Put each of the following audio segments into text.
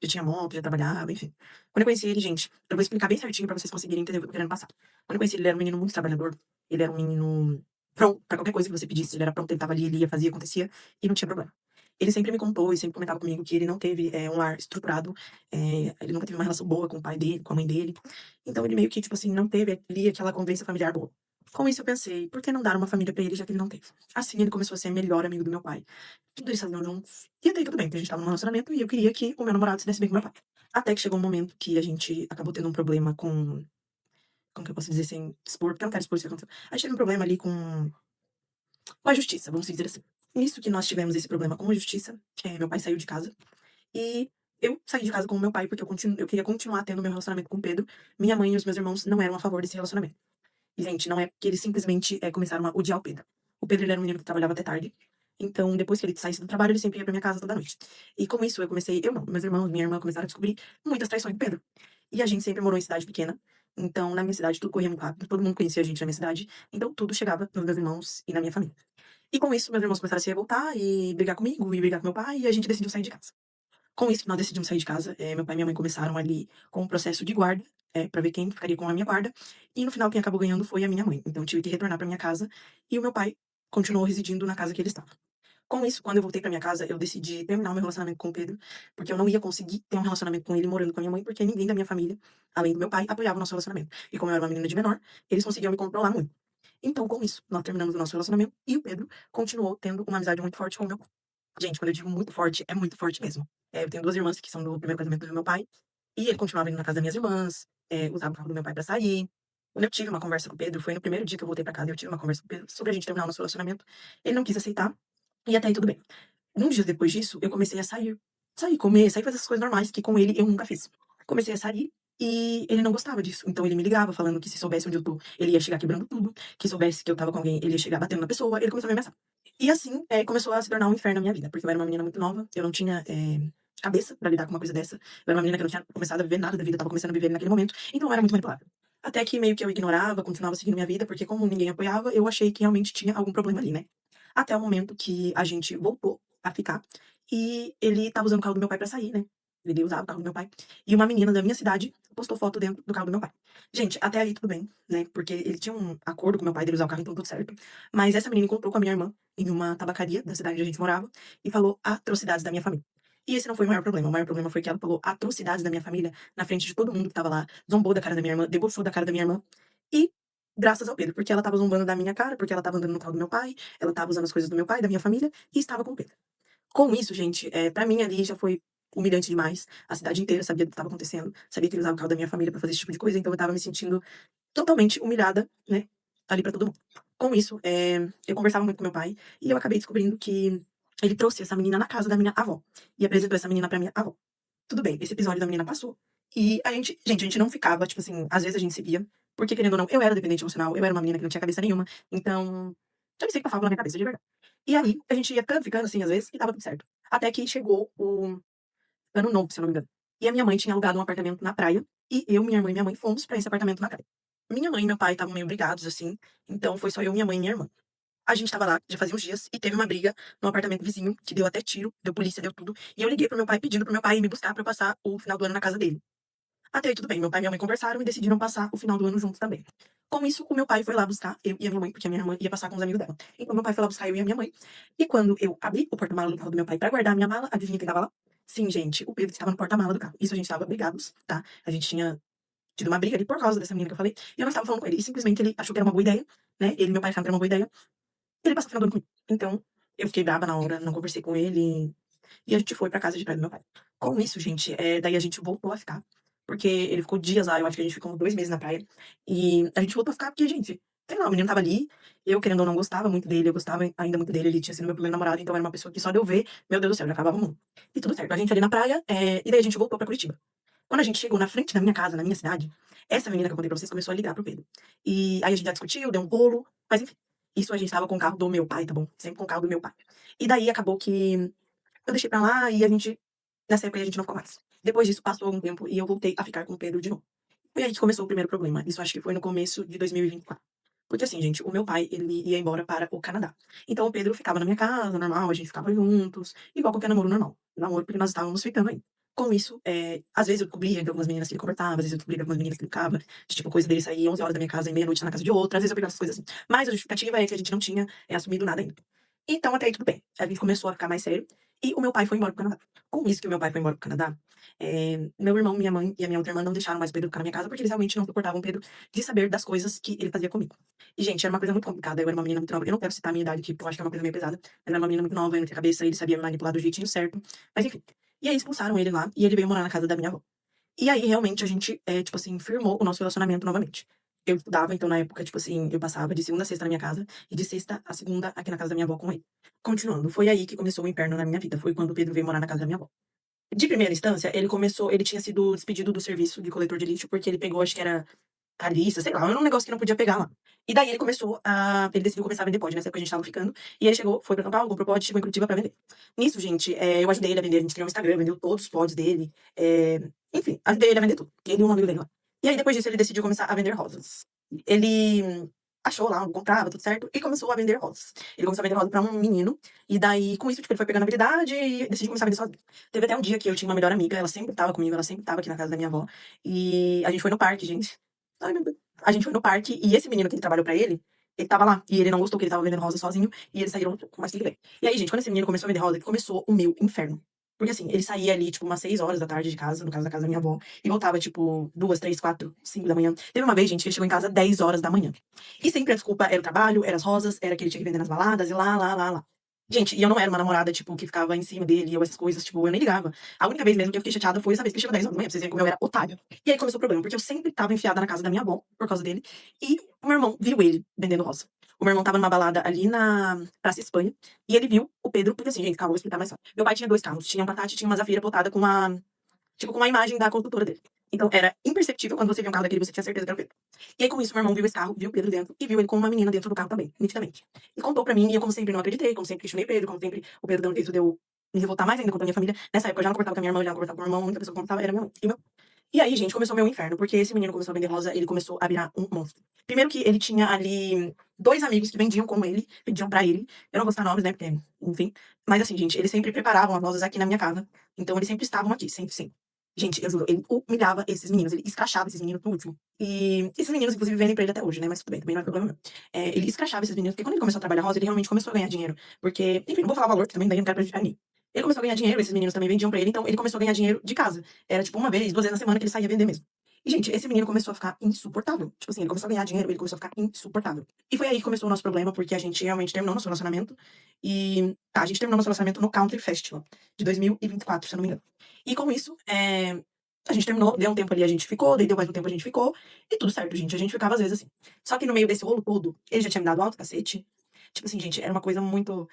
já tinha moto, já trabalhava, enfim. Quando eu conheci ele, gente, eu vou explicar bem certinho pra vocês conseguirem entender o que eu tô querendo passar. Quando eu conheci ele, ele era um menino muito trabalhador, ele era um menino pronto pra qualquer coisa que você pedisse, ele era pronto, ele estava ali, ele ia, fazia, acontecia, e não tinha problema. Ele sempre me contou e sempre comentava comigo que ele não teve, um lar estruturado, ele nunca teve uma relação boa com o pai dele, com a mãe dele. Então ele meio que, tipo assim, não teve ali aquela convivência familiar boa. Com isso eu pensei: "Por que não dar uma família pra ele, já que ele não teve?". Assim ele começou a ser melhor amigo do meu pai. Tudo eles faziam juntos. E até aí tudo bem, porque a gente estava num relacionamento e eu queria que o meu namorado se desse bem com meu pai. Até que chegou um momento que a gente acabou tendo um problema com, como que eu posso dizer sem expor, porque eu não quero expor isso que aconteceu. A gente teve um problema ali com a justiça, vamos dizer assim. Nisso que nós tivemos esse problema com a justiça, meu pai saiu de casa e eu saí de casa com o meu pai, porque eu queria continuar tendo meu relacionamento com o Pedro. Minha mãe e os meus irmãos não eram a favor desse relacionamento. E, gente, não é porque eles simplesmente, começaram a odiar o Pedro. O Pedro, ele era um menino que trabalhava até tarde, então depois que ele saísse do trabalho, ele sempre ia pra minha casa toda noite. E com isso eu não, meus irmãos, minha irmã começaram a descobrir muitas traições do Pedro. E a gente sempre morou em cidade pequena, então na minha cidade tudo corria muito rápido, todo mundo conhecia a gente na minha cidade, então tudo chegava nos meus irmãos e na minha família. E com isso, meus irmãos começaram a se revoltar e brigar comigo e brigar com meu pai, e a gente decidiu sair de casa. Com isso que nós decidimos sair de casa, meu pai e minha mãe começaram ali com um processo de guarda, pra ver quem ficaria com a minha guarda, e no final quem acabou ganhando foi a minha mãe. Então eu tive que retornar pra minha casa, e o meu pai continuou residindo na casa que ele estava. Com isso, quando eu voltei pra minha casa, eu decidi terminar o meu relacionamento com o Pedro, porque eu não ia conseguir ter um relacionamento com ele morando com a minha mãe, porque ninguém da minha família, além do meu pai, apoiava o nosso relacionamento. E como eu era uma menina de menor, eles conseguiam me controlar muito. Então, com isso, nós terminamos o nosso relacionamento, e o Pedro continuou tendo uma amizade muito forte com o meu pai. Gente, quando eu digo muito forte, é muito forte mesmo. Eu tenho 2 irmãs que são do primeiro casamento do meu pai, e ele continuava indo na casa das minhas irmãs, usava o carro do meu pai pra sair. Quando eu tive uma conversa com o Pedro, foi no primeiro dia que eu voltei pra casa, eu tive uma conversa com o Pedro sobre a gente terminar o nosso relacionamento. Ele não quis aceitar, e até aí tudo bem. Uns dias depois disso, eu comecei a sair. Sair, comer, sair, fazer essas coisas normais que com ele eu nunca fiz. Comecei a sair e ele não gostava disso. Então ele me ligava falando que se soubesse onde eu tô, ele ia chegar quebrando tudo, que soubesse que eu estava com alguém, ele ia chegar batendo na pessoa, ele começou a me ameaçar. E assim, começou a se tornar um inferno na minha vida, porque eu era uma menina muito nova, eu não tinha, cabeça pra lidar com uma coisa dessa. Eu era uma menina que não tinha começado a viver nada da vida, eu estava começando a viver naquele momento, então eu era muito manipulável. Até que meio que eu ignorava, continuava seguindo minha vida, porque como ninguém apoiava, eu achei que realmente tinha algum problema ali, né. Até o momento que a gente voltou a ficar, e ele estava usando o carro do meu pai pra sair, né. Ele usava o carro do meu pai, e uma menina da minha cidade postou foto dentro do carro do meu pai. Gente, até aí tudo bem, né, porque ele tinha um acordo com meu pai dele usar o carro, então tudo certo. Mas essa menina encontrou com a minha irmã em uma tabacaria da cidade onde a gente morava, e falou atrocidades da minha família. E esse não foi o maior problema foi que ela falou atrocidades da minha família na frente de todo mundo que estava lá, zombou da cara da minha irmã, debochou da cara da minha irmã, e graças ao Pedro, porque ela estava zombando da minha cara, porque ela estava andando no carro do meu pai, ela estava usando as coisas do meu pai, da minha família, e estava com o Pedro. Com isso, gente, pra mim ali já foi humilhante demais. A cidade inteira sabia do que estava acontecendo, sabia que ele usava o carro da minha família pra fazer esse tipo de coisa, então eu estava me sentindo totalmente humilhada, né, ali pra todo mundo. Com isso, eu conversava muito com meu pai e eu acabei descobrindo que ele trouxe essa menina na casa da minha avó e apresentou essa menina pra minha avó. Tudo bem, esse episódio da menina passou e a gente não ficava, tipo assim, às vezes a gente se via, porque querendo ou não, eu era dependente emocional, eu era uma menina que não tinha cabeça nenhuma, então já não sei o que passava pela minha cabeça de verdade. E aí, a gente ia ficando assim, às vezes, e dava tudo certo. Até que chegou o ano novo, se eu não me engano. E a minha mãe tinha alugado um apartamento na praia, e eu, minha irmã e minha mãe fomos pra esse apartamento na praia. Minha mãe e meu pai estavam meio brigados, assim, então foi só eu, minha mãe e minha irmã. A gente estava lá, já fazia uns dias, e teve uma briga no apartamento vizinho, que deu até tiro, deu polícia, deu tudo. E eu liguei pro meu pai pedindo pro meu pai ir me buscar pra eu passar o final do ano na casa dele. Até aí tudo bem, meu pai e minha mãe conversaram e decidiram passar o final do ano juntos também. Com isso, o meu pai foi lá buscar eu e a minha mãe, porque a minha irmã ia passar com os amigos dela. Então meu pai foi lá buscar eu e a minha mãe. E quando eu abri o porta-mala do carro do meu pai pra guardar a minha mala, adivinha quem estava lá? Sim, gente, o Pedro estava no porta-mala do carro. Isso a gente estava brigados, tá? A gente tinha tido uma briga ali por causa dessa menina que eu falei, e eu não estava falando com ele. E simplesmente ele achou que era uma boa ideia, né? Ele e meu pai acharam que era uma boa ideia. Ele passou o final do ano comigo. Então, eu fiquei braba na hora, não conversei com ele. E a gente foi pra casa de praia do meu pai. Com isso, gente, daí a gente voltou a ficar, porque ele ficou dias lá, eu acho que a gente ficou uns 2 meses na praia, e a gente voltou a ficar porque, gente, sei lá, o menino estava ali, eu querendo ou não gostava muito dele, eu gostava ainda muito dele, ele tinha sido meu primeiro namorado, então era uma pessoa que só de eu ver, meu Deus do céu, já acabava o mundo. E tudo certo, a gente ali na praia, e daí a gente voltou pra Curitiba. Quando a gente chegou na frente da minha casa, na minha cidade, essa menina que eu contei pra vocês começou a ligar pro Pedro. E aí a gente já discutiu, deu um rolo, mas enfim. Isso a gente estava com o carro do meu pai, tá bom? Sempre com o carro do meu pai. E daí acabou que eu deixei pra lá e a gente nessa época a gente não ficou mais. Depois disso passou algum tempo e eu voltei a ficar com o Pedro de novo. Foi aí que começou o primeiro problema, isso acho que foi no começo de 2024. Porque assim, gente, o meu pai, ele ia embora para o Canadá. Então o Pedro ficava na minha casa, normal, a gente ficava juntos, igual qualquer namoro normal. Namoro porque nós estávamos ficando ainda. Com isso, às vezes eu descobria de algumas meninas que ele conversava, às vezes eu descobria de algumas meninas que ele ficava, de tipo, coisa dele sair 11 horas da minha casa e meia-noite tá na casa de outra, às vezes eu pegava essas coisas assim. Mas a justificativa é que a gente não tinha, assumido nada ainda. Então até aí tudo bem. A gente começou a ficar mais sério e o meu pai foi embora pro Canadá. Com isso que o meu pai foi embora pro Canadá, meu irmão, minha mãe e a minha outra irmã não deixaram mais o Pedro ficar na minha casa, porque eles realmente não suportavam o Pedro de saber das coisas que ele fazia comigo. E, gente, era uma coisa muito complicada, eu era uma menina muito nova. Eu não quero citar a minha idade aqui, porque eu acho que é uma coisa meio pesada, mas eu era uma menina muito nova, eu não tinha cabeça, ele sabia me manipular do jeitinho certo. Mas enfim. E aí expulsaram ele lá e ele veio morar na casa da minha avó. E aí, realmente, a gente, tipo assim, firmou o nosso relacionamento novamente. Eu estudava, então, na época, tipo assim, eu passava de segunda a sexta na minha casa e de sexta a segunda aqui na casa da minha avó com ele. Continuando, foi aí que começou o inferno na minha vida, foi quando o Pedro veio morar na casa da minha avó. De primeira instância, ele tinha sido despedido do serviço de coletor de lixo, porque ele pegou, acho que era Carissa, sei lá, era um negócio que não podia pegar lá. E daí ele decidiu começar a vender pod, nessa época a gente estava ficando, e ele chegou, foi pra São Paulo, comprou pod, chegou em Curitiba pra vender. Nisso, gente, eu ajudei ele a vender, a gente criou um Instagram, vendeu todos os pods dele, enfim, ajudei ele a vender tudo, ele e um amigo dele lá. E aí depois disso ele decidiu começar a vender rosas. Ele achou lá, comprava, tudo certo, e começou a vender rosas. Ele começou a vender rosas pra um menino, e daí com isso, tipo, ele foi pegando habilidade e decidiu começar a vender sozinho. Teve até um dia que eu tinha uma melhor amiga, ela sempre estava comigo, ela sempre estava aqui na casa da minha avó, e a gente foi no parque, gente. Ai, meu Deus. A gente foi no parque e esse menino que ele trabalhou pra ele estava lá. E ele não gostou que ele estava vendendo rosa sozinho e eles saíram com mais tudo bem. E aí, gente, quando esse menino começou a vender rosa, começou o meu inferno. Porque assim, ele saía ali, tipo, umas 6 horas da tarde de casa, no caso da casa da minha avó, e voltava, tipo, 2, 3, 4, 5 da manhã. Teve uma vez, gente, que ele chegou em casa 10 horas da manhã. E sempre a desculpa era o trabalho, era as rosas, era que ele tinha que vender nas baladas, e lá, lá, lá, lá. Gente, e eu não era uma namorada, tipo, que ficava em cima dele ou essas coisas, tipo, eu nem ligava. A única vez mesmo que eu fiquei chateada foi essa vez que ele chegou 10 horas da manhã, pra vocês verem como eu era otária. E aí começou o problema, porque eu sempre estava enfiada na casa da minha avó, por causa dele, e o meu irmão viu ele vendendo rosa. O meu irmão estava numa balada ali na Praça Espanha, e ele viu o Pedro, porque assim, gente, calma, vou explicar mais só. Meu pai tinha 2 carros, tinha um Passat e tinha uma Zafira plotada com uma, tipo, com uma imagem da construtora dele. Então era imperceptível quando você via um carro daquele, você tinha certeza que era o Pedro. E aí com isso, meu irmão viu esse carro, viu o Pedro dentro, e viu ele com uma menina dentro do carro também, nitidamente. E contou pra mim, e eu como sempre não acreditei, como sempre questionei Pedro, como sempre o Pedro deu um jeito de eu me revoltar mais ainda contra a minha família. Nessa época eu já não conversava com a minha irmã, eu já não conversava com o meu irmão, a única pessoa que conversava era minha mãe. E aí, gente, começou meu inferno, porque esse menino começou a vender rosa, ele começou a virar um monstro. Primeiro que ele tinha ali 2 amigos que vendiam como ele, pediam pra ele. Eu não vou citar nomes, né, porque, enfim. Mas assim, gente, eles sempre preparavam as rosas aqui na minha casa. Então eles sempre estavam aqui, sempre, sempre. Gente, eu juro, ele humilhava esses meninos, ele escrachava esses meninos no último. E esses meninos, inclusive, vendem pra ele até hoje, né? Mas tudo bem, também não é problema meu. Ele escrachava esses meninos, porque quando ele começou a trabalhar rosa, ele realmente começou a ganhar dinheiro. Porque, enfim, não vou falar o valor, porque também daí eu não quero prejudicar ninguém. Ele começou a ganhar dinheiro, esses meninos também vendiam pra ele, então ele começou a ganhar dinheiro de casa. Era tipo uma vez, 2 vezes na semana que ele saía vender mesmo. E, gente, esse menino começou a ficar insuportável. Tipo assim, ele começou a ganhar dinheiro, ele começou a ficar insuportável. E foi aí que começou o nosso problema, porque a gente realmente terminou nosso relacionamento. E tá, a gente terminou nosso relacionamento no Country Festival de 2024, se eu não me engano. E com isso, a gente terminou, deu um tempo ali, a gente ficou, daí deu mais um tempo, a gente ficou, e tudo certo, gente. A gente ficava às vezes assim. Só que no meio desse rolo todo, ele já tinha me dado alto cacete. Tipo assim, gente, era uma coisa muito.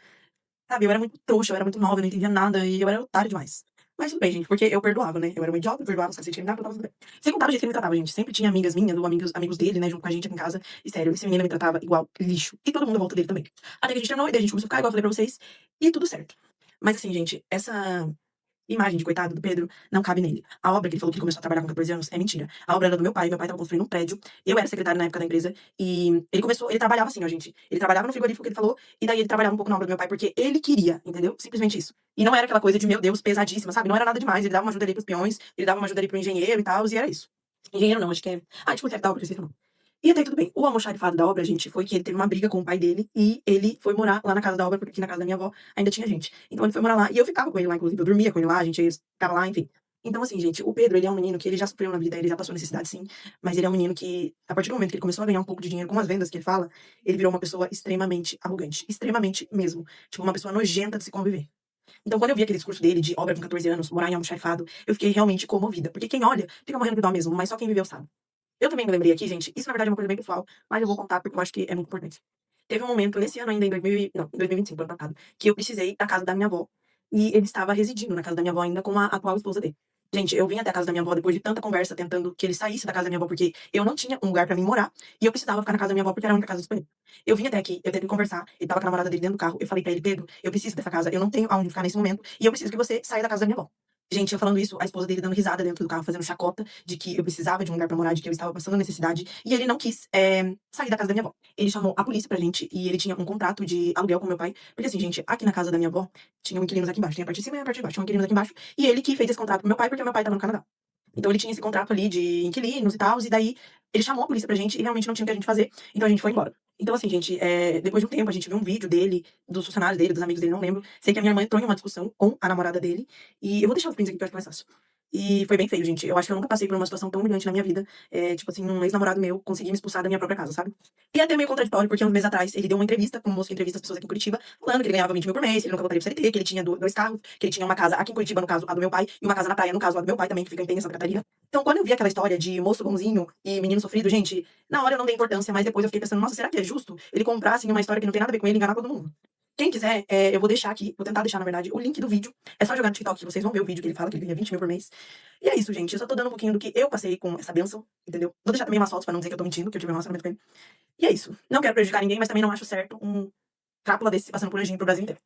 Sabe, eu era muito trouxa, eu era muito nova, eu não entendia nada e eu era otária demais. Mas tudo bem, gente, porque eu perdoava, né? Eu era uma idiota, eu perdoava os cacete que ele me dava, tava tudo bem. Sem contar o jeito que ele me tratava, gente. Sempre tinha amigas minhas ou amigos dele, né, junto com a gente aqui em casa. E sério, esse menino me tratava igual lixo. E todo mundo à volta dele também. Até que a gente terminou e daí a gente começou a ficar, igual eu falei pra vocês, e tudo certo. Mas assim, gente, essa imagem de coitado do Pedro não cabe nele. A obra que ele falou que ele começou a trabalhar com 14 anos é mentira. A obra era do meu pai estava construindo um prédio, eu era secretária na época da empresa, e ele trabalhava assim, ó, gente. Ele trabalhava no frigorífico que ele falou, e daí ele trabalhava um pouco na obra do meu pai, porque ele queria, entendeu? Simplesmente isso. E não era aquela coisa de, meu Deus, pesadíssima, sabe? Não era nada demais. Ele dava uma ajuda ali pros peões, ele dava uma ajuda ali pro engenheiro e tal, e era isso. Engenheiro não, acho que é. Ah, tipo, o chefe da obra, que eu esqueci o nome. E até aí tudo bem. O almoxarifado da obra, gente, foi que ele teve uma briga com o pai dele e ele foi morar lá na casa da obra, porque aqui na casa da minha avó ainda tinha gente. Então ele foi morar lá e eu ficava com ele lá, inclusive. Eu dormia com ele lá, a gente ficava lá, enfim. Então, assim, gente, o Pedro, ele é um menino que ele já sofreu na vida, ele já passou necessidade, sim. Mas ele é um menino que, a partir do momento que ele começou a ganhar um pouco de dinheiro com as vendas que ele fala, ele virou uma pessoa extremamente arrogante. Extremamente mesmo. Tipo, uma pessoa nojenta de se conviver. Então, quando eu vi aquele discurso dele de obra com 14 anos, morar em almoxarifado, eu fiquei realmente comovida. Porque quem olha, fica morrendo de dó mesmo, mas só quem viveu sabe. Eu também me lembrei aqui, gente, isso na verdade é uma coisa bem pessoal, mas eu vou contar porque eu acho que é muito importante. Teve um momento nesse ano ainda, em 2000 não, em 2025, ano passado, que eu precisei ir pra casa da minha avó, e ele estava residindo na casa da minha avó ainda com a atual esposa dele. Gente, eu vim até a casa da minha avó depois de tanta conversa, tentando que ele saísse da casa da minha avó, porque eu não tinha um lugar pra mim morar, e eu precisava ficar na casa da minha avó porque era a única casa disponível. Eu vim até aqui, eu tentei conversar, ele tava com a namorada dele dentro do carro, eu falei pra ele, Pedro, eu preciso dessa casa, eu não tenho aonde ficar nesse momento, e eu preciso que você saia da casa da minha avó. Gente, eu falando isso, a esposa dele dando risada dentro do carro, fazendo chacota de que eu precisava de um lugar pra morar, de que eu estava passando necessidade, e ele não quis, sair da casa da minha avó. Ele chamou a polícia pra gente e ele tinha um contrato de aluguel com meu pai, porque assim, gente, aqui na casa da minha avó, tinham inquilinos aqui embaixo, tem a parte de cima e a parte de baixo, tinham inquilinos aqui embaixo, e ele que fez esse contrato com meu pai, porque meu pai estava no Canadá. Então ele tinha esse contrato ali de inquilinos e tal, e daí ele chamou a polícia pra gente e realmente não tinha o que a gente fazer, então a gente foi embora. Então assim, gente, depois de um tempo a gente viu um vídeo dele, dos funcionários dele, dos amigos dele, não lembro. Sei que a minha irmã entrou em uma discussão com a namorada dele, e eu vou deixar os prints aqui que eu acho que é mais fácil. E foi bem feio, gente. Eu acho que eu nunca passei por uma situação tão humilhante na minha vida. Tipo assim, um ex-namorado meu conseguir me expulsar da minha própria casa, sabe? E é até meio contraditório, porque uns meses atrás ele deu uma entrevista, como moço que entrevista as pessoas aqui em Curitiba, falando que ele ganhava 20 mil por mês, que ele nunca voltaria pro CLT, que ele tinha dois carros, que ele tinha uma casa aqui em Curitiba, no caso, a do meu pai, e uma casa na praia, no caso, a do meu pai também, que fica em Penha, Santa Catarina. Então, quando eu vi aquela história de moço bonzinho e menino sofrido, gente, na hora eu não dei importância, mas depois eu fiquei pensando, nossa, será que é justo ele comprar, assim, uma história que não tem nada a ver com ele e enganar todo mundo? Quem quiser, eu vou deixar aqui, vou tentar deixar, na verdade, o link do vídeo. É só jogar no TikTok que vocês vão ver o vídeo que ele fala que ele ganha 20 mil por mês. E é isso, gente. Eu só tô dando um pouquinho do que eu passei com essa bênção, entendeu? Vou deixar também umas fotos pra não dizer que eu tô mentindo, que eu tive um relacionamento com ele. E é isso. Não quero prejudicar ninguém, mas também não acho certo um crápula desse passando por agir pro Brasil inteiro.